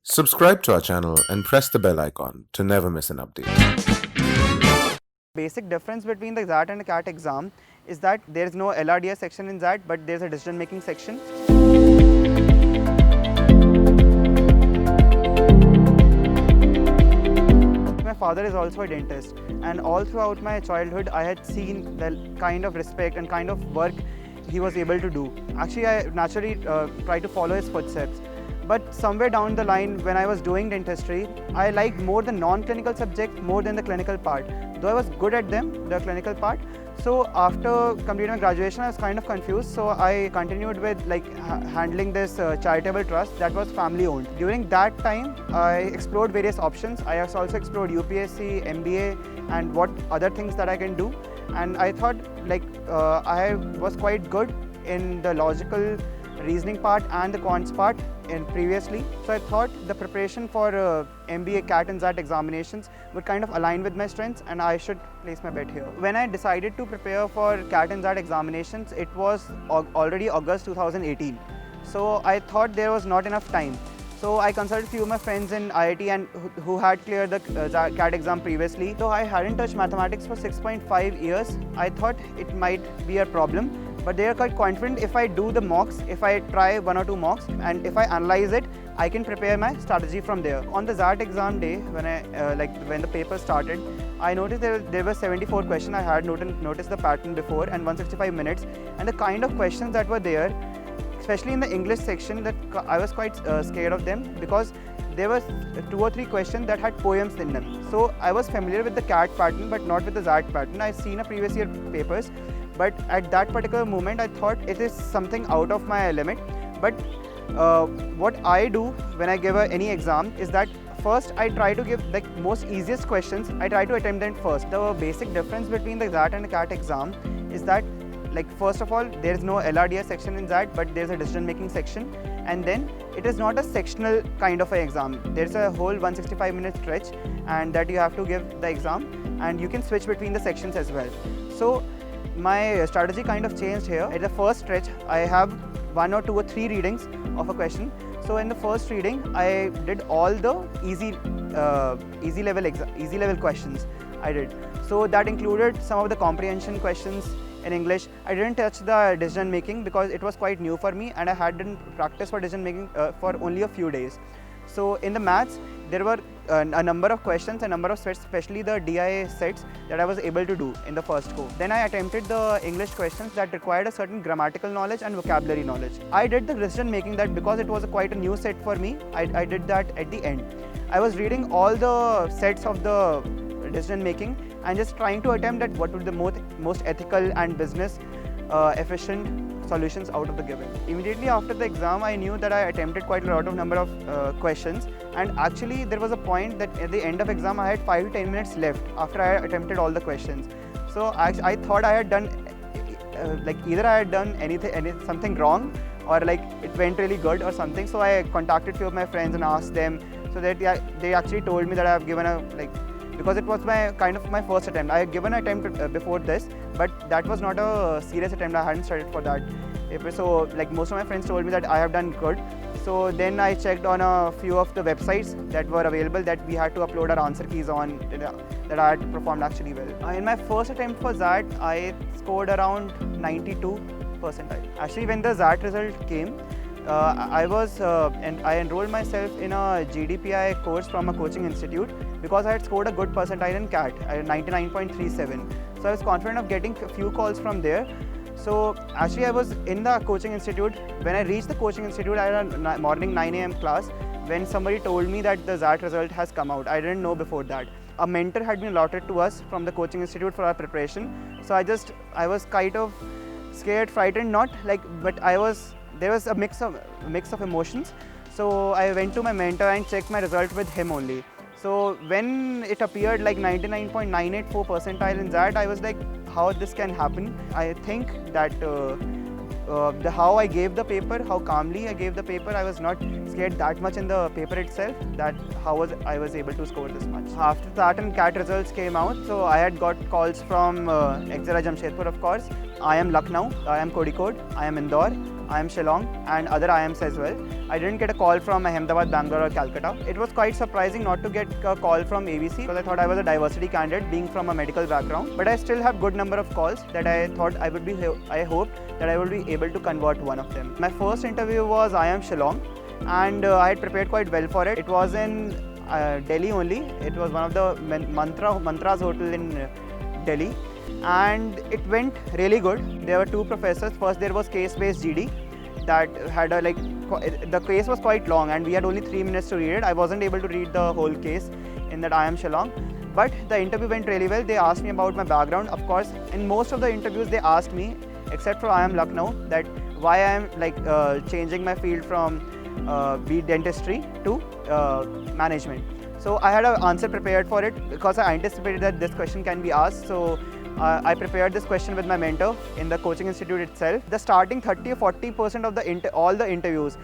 Subscribe to our channel and press the bell icon to never miss an update. Basic difference between the XAT and the CAT exam is that there is no LRDS section in XAT, but there is a decision making section. My father is also a dentist, and all throughout my childhood I had seen the kind of respect and kind of work he was able to do. Actually, I naturally tried to follow his footsteps. But somewhere down the line, when I was doing dentistry, I liked more the non-clinical subject more than the clinical part. Though I was good at them, the clinical part. So after completing my graduation, I was kind of confused. So I continued with handling this charitable trust that was family owned. During that time, I explored various options. I also explored UPSC, MBA, and what other things that I can do. And I thought I was quite good in the logical reasoning part and the quants part in previously. So I thought the preparation for MBA CAT and XAT examinations would kind of align with my strengths, and I should place my bet here. When I decided to prepare for CAT and XAT examinations, it was already August 2018. So I thought there was not enough time. So I consulted a few of my friends in IIT and who had cleared the CAT exam previously. So I hadn't touched mathematics for 6.5 years. I thought it might be a problem, but they are quite confident if I do the mocks, if I try one or two mocks, and if I analyze it, I can prepare my strategy from there. On the XAT exam day, when the paper started, I noticed there were 74 questions. I had noticed the pattern before, and 165 minutes, and the kind of questions that were there, especially in the English section, that I was quite scared of them because there were 2 or 3 questions that had poems in them. So I was familiar with the CAT pattern but not with the XAT pattern. I've seen a previous year papers, but at that particular moment I thought it is something out of my limit. But what I do when I give any exam is that first I try to give most easiest questions. I try to attempt them first. The basic difference between the XAT and the CAT exam is that first of all, there is no LRDS section in XAT, but there is a decision making section, and then it is not a sectional kind of an exam. There is a whole 165-minute stretch, and that you have to give the exam, and you can switch between the sections as well. So my strategy kind of changed here. At the first stretch, I have 1 or 2 or 3 readings of a question. So in the first reading, I did all the easy level questions. I did. So that included some of the comprehension questions in English. I didn't touch the decision making because it was quite new for me, and I hadn't practiced for decision making for only a few days. So in the maths, there were a number of questions, a number of sets, especially the DI sets that I was able to do in the first go. Then I attempted the English questions that required a certain grammatical knowledge and vocabulary knowledge. I did the decision making that because it was quite a new set for me, I did that at the end. I was reading all the sets of the decision making and just trying to attempt at what would the most ethical and business efficient solutions out of the given. Immediately after the exam, I knew that I attempted quite a lot of number of questions, and actually there was a point that at the end of exam I had 5 to 10 minutes left after I attempted all the questions. So I thought I had done either I had done something wrong or it went really good or something. So I contacted few of my friends and asked them. So that they actually told me that I have given a because it was my first attempt. I had given an attempt before this, but that was not a serious attempt. I hadn't studied for that paper. So most of my friends told me that I have done good. So then I checked on a few of the websites that were available that we had to upload our answer keys on, that I had performed actually well. In my first attempt for XAT, I scored around 92 percentile. Actually, when the XAT result came, I enrolled myself in a GDPI course from a coaching institute because I had scored a good percentile in CAT, 99.37. So I was confident of getting a few calls from there. So actually I was in the coaching institute. When I reached the coaching institute, I had a morning 9 a.m. class when somebody told me that the XAT result has come out. I didn't know before that. A mentor had been allotted to us from the coaching institute for our preparation. So I was kind of scared, frightened, but there was a mix of emotions. So I went to my mentor and checked my result with him only. So when it appeared 99.984 percentile in XAT, I was like, how this can happen? I think that how I gave the paper, how calmly I gave the paper, I was not scared that much in the paper itself, that I was able to score this much. After that and CAT results came out, so I had got calls from Exera Jamshedpur, of course. I am Lucknow, I am Kozhikode, I am Indore, IIM Shillong and other IIMs as well. I didn't get a call from Ahmedabad, Bangalore or Calcutta. It was quite surprising not to get a call from ABC because I thought I was a diversity candidate being from a medical background. But I still have good number of calls that I thought I hoped that I would be able to convert one of them. My first interview was IIM Shillong and I had prepared quite well for it. It was in Delhi only. It was one of the Mantras hotel in Delhi. And it went really good. There were two professors. First there was case-based GD that had the case was quite long and we had only 3 minutes to read it. I wasn't able to read the whole case in that IIM Shillong. But the interview went really well. They asked me about my background. Of course, in most of the interviews they asked me, except for IIM Lucknow, that why I am changing my field from dentistry to management. So I had an answer prepared for it because I anticipated that this question can be asked. So I prepared this question with my mentor in the coaching institute itself. The starting 30 or 40% of all the interviews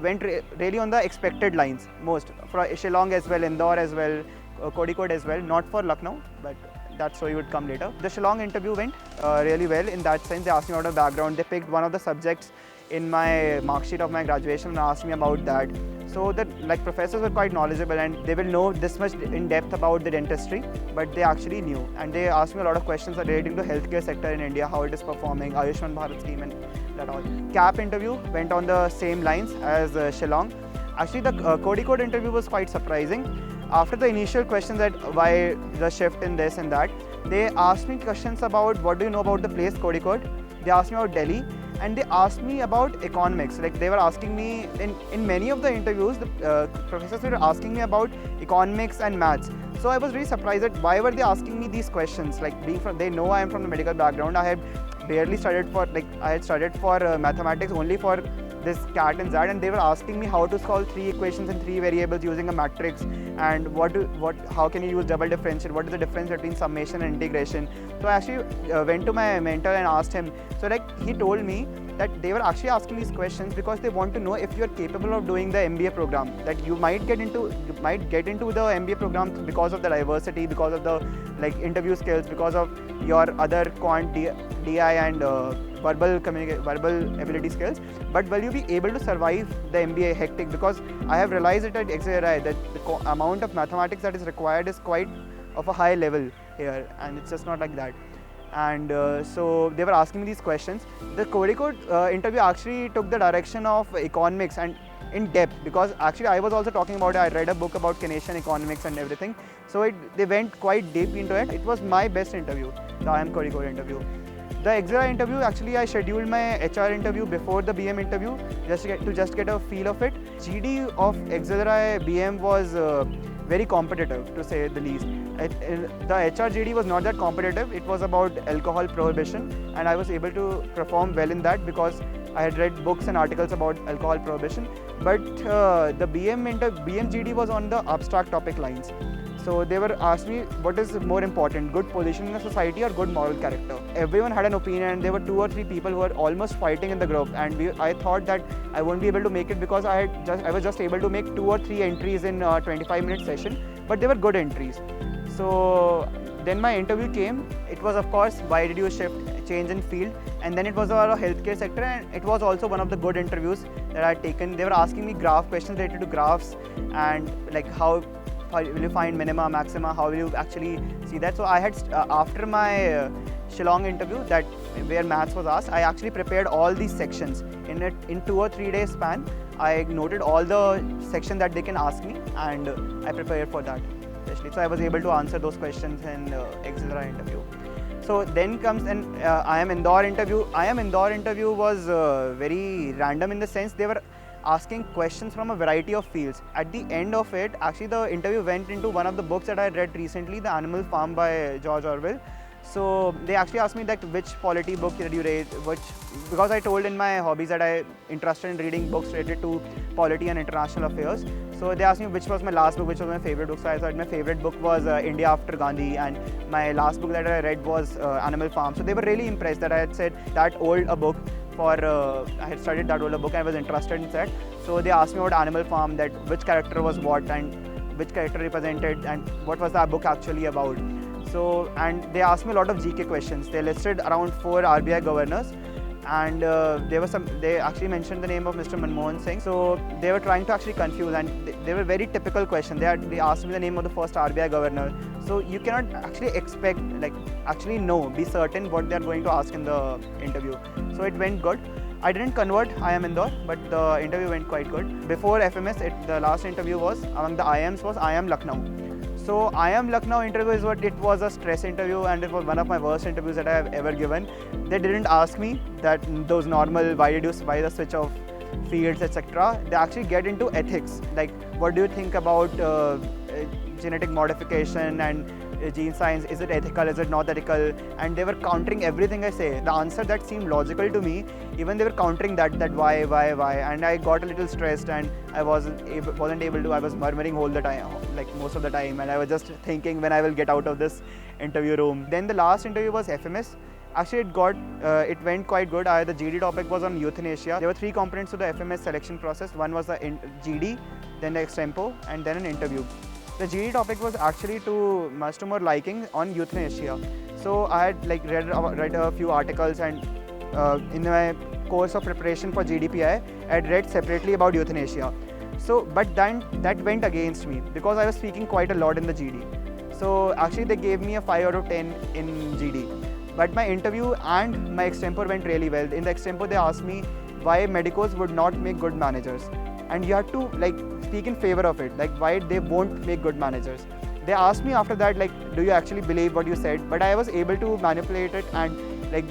went really on the expected lines. Most for Shillong as well, Indore as well, Kozhikode as well. Not for Lucknow, but that story would come later. The Shillong interview went really well in that sense. They asked me about my background. They picked one of the subjects in my mark sheet of my graduation and asked me about that. So the professors were quite knowledgeable and they will know this much in depth about the dentistry, but they actually knew. And they asked me a lot of questions relating to healthcare sector in India, how it is performing, Ayushman Bharat scheme and that all. CAP interview went on the same lines as Shillong. Actually the Kozhikode interview was quite surprising. After the initial questions that why the shift in this and that, they asked me questions about what do you know about the place Kozhikode. They asked me about Delhi. And they asked me about economics. They were asking me, in many of the interviews, the professors were asking me about economics and maths. So I was really surprised that why were they asking me these questions? They know I am from the medical background. I had barely studied for, I had studied for mathematics only for this CAT and ZAT, and they were asking me how to solve 3 equations in 3 variables using a matrix, and how can you use double differential, what is the difference between summation and integration. So I actually went to my mentor and asked him. So he told me that they were actually asking these questions because they want to know if you are capable of doing the MBA program, that you might get into the MBA program because of the diversity, because of the interview skills, because of your other quant, DI and verbal ability skills, but will you be able to survive the MBA hectic? Because I have realized it at XLRI that the amount of mathematics that is required is quite of a high level here, and it's just not like that. And so they were asking me these questions. The Kozhikode interview actually took the direction of economics and in depth, because actually I was also talking about it. I read a book about Keynesian economics and everything, so they went quite deep into it. It was my best interview, the IIM Kozhikode interview. The XLRI interview, actually I scheduled my HR interview before the BM interview just to get a feel of it. GD of XLRI BM was very competitive, to say the least. The HR GD was not that competitive. It was about alcohol prohibition, and I was able to perform well in that because I had read books and articles about alcohol prohibition. But the BM GD was on the abstract topic lines. So they were asking me what is more important, good position in the society or good moral character. Everyone had an opinion, and there were 2 or 3 people who were almost fighting in the group, and I thought that I won't be able to make it because I was just able to make 2 or 3 entries in a 25-minute session, but they were good entries. So then my interview came. It was, of course, why did you change in field, and then it was about a healthcare sector, and it was also one of the good interviews that I had taken. They were asking me graph questions related to graphs and how will you find minima, maxima, how will you actually see that. So I had, after my Shillong interview where maths was asked, I actually prepared all these sections. In 2 or 3 days span, I noted all the sections that they can ask me, and I prepared for that. So I was able to answer those questions in XLRI interview. So then comes an IIM Indore interview. IIM Indore interview was very random in the sense they were asking questions from a variety of fields. At the end of it, actually the interview went into one of the books that I read recently, The Animal Farm by George Orwell. So they actually asked me that which polity book did you read, because I told in my hobbies that I'm interested in reading books related to polity and international affairs. So they asked me which was my last book, which was my favorite book. So I said my favorite book was India After Gandhi, and my last book that I read was Animal Farm. So they were really impressed that I had said that old a book I had studied that older book and I was interested in that. So they asked me about Animal Farm, that which character was what and which character represented and what was that book actually about. So, and they asked me a lot of GK questions. They listed around 4 RBI governors, and they actually mentioned the name of Mr. Manmohan Singh. So they were trying to actually confuse, and they were very typical questions. They asked me the name of the first RBI governor. So you cannot actually expect, be certain what they are going to ask in the interview. So it went good. I didn't convert IIM Indore, but the interview went quite good. Before FMS, the last interview was among the IIMs was IIM Lucknow. So IIM Lucknow interview it was a stress interview, and it was one of my worst interviews that I have ever given. They didn't ask me that those normal why the switch of fields, etc. They actually get into ethics, like what do you think about genetic modification and gene science, is it ethical, is it not ethical, and they were countering everything I say. The answer that seemed logical to me, even they were countering that why, and I got a little stressed, and I wasn't able to, I was murmuring all the time, like most of the time, and I was just thinking when I will get out of this interview room. Then the last interview was FMS. Actually it went quite good. The GD topic was on euthanasia. There were 3 components to the FMS selection process. One was the GD, then the extempo, and then an interview. The GD topic was actually much to more liking on euthanasia. So I had read a few articles, and in my course of preparation for GDPI, I had read separately about euthanasia. So, but then that went against me because I was speaking quite a lot in the GD. So actually they gave me a 5 out of 10 in GD. But my interview and my extempore went really well. In the extempore, they asked me why medicos would not make good managers, and you have to speak in favor of it, why they won't make good managers. They asked me after that, do you actually believe what you said? But I was able to manipulate it and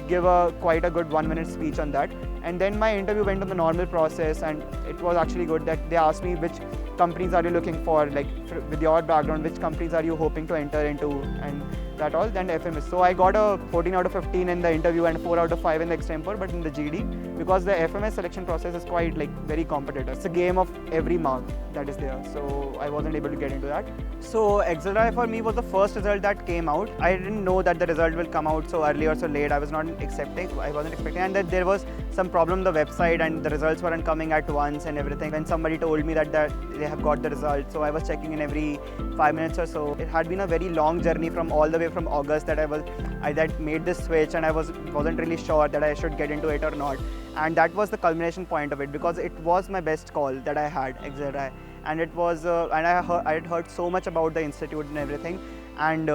give quite a good 1-minute speech on that. And then my interview went on the normal process, and it was actually good that they asked me which companies are you looking for, with your background, which companies are you hoping to enter into, and that all, then FMS. So I got a 14 out of 15 in the interview and 4 out of 5 in the extempore, but in the GD, because the FMS selection process is quite very competitive. It's a game of every mark that is there, so I wasn't able to get into that. So Excelrai for me was the first result that came out. I didn't know that the result will come out so early or so late. I wasn't expecting, and that there was some problem on the website and the results weren't coming at once and everything. When somebody told me that they have got the result, so I was checking in every 5 minutes or so. It had been a very long journey from all the way from August that I made this switch, and I wasn't really sure that I should get into it or not. And that was the culmination point of it, because it was my best call that I had, Excelrai. And it was, and I had heard so much about the institute and everything. And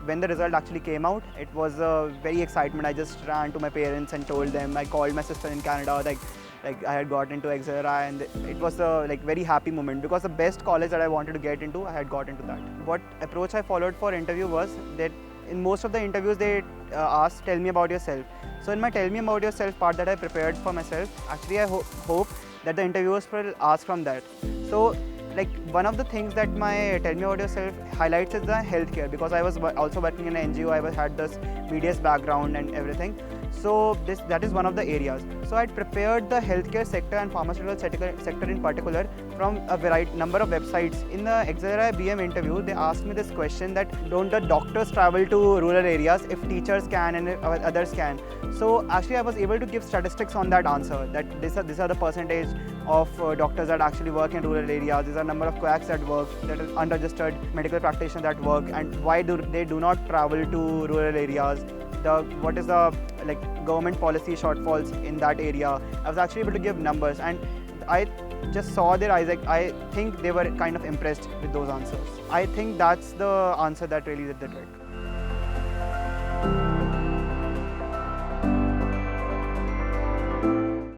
when the result actually came out, it was very excitement. I just ran to my parents and told them. I called my sister in Canada, I had got into Excelrai, and it was a very happy moment, because the best college that I wanted to get into, I had got into that. What approach I followed for interview was that in most of the interviews they asked, tell me about yourself. So in my tell me about yourself part that I prepared for myself, actually I hope that the interviewers will ask from that. So one of the things that my tell me about yourself highlights is the healthcare, because I was also working in an NGO. I had this BDS background and everything. So that is one of the areas. So I had prepared the healthcare sector and pharmaceutical sector in particular from a variety number of websites. In the Excelrai BM interview, they asked me this question that don't the doctors travel to rural areas if teachers can and if others can? So actually I was able to give statistics on that answer, that these are the percentage of doctors that actually work in rural areas. These are number of quacks that work, that are unregistered medical practitioners that work, and why they do not travel to rural areas. What is the government policy shortfalls in that area. I was actually able to give numbers, and I just saw their eyes. I think they were kind of impressed with those answers. I think that's the answer that really did the trick.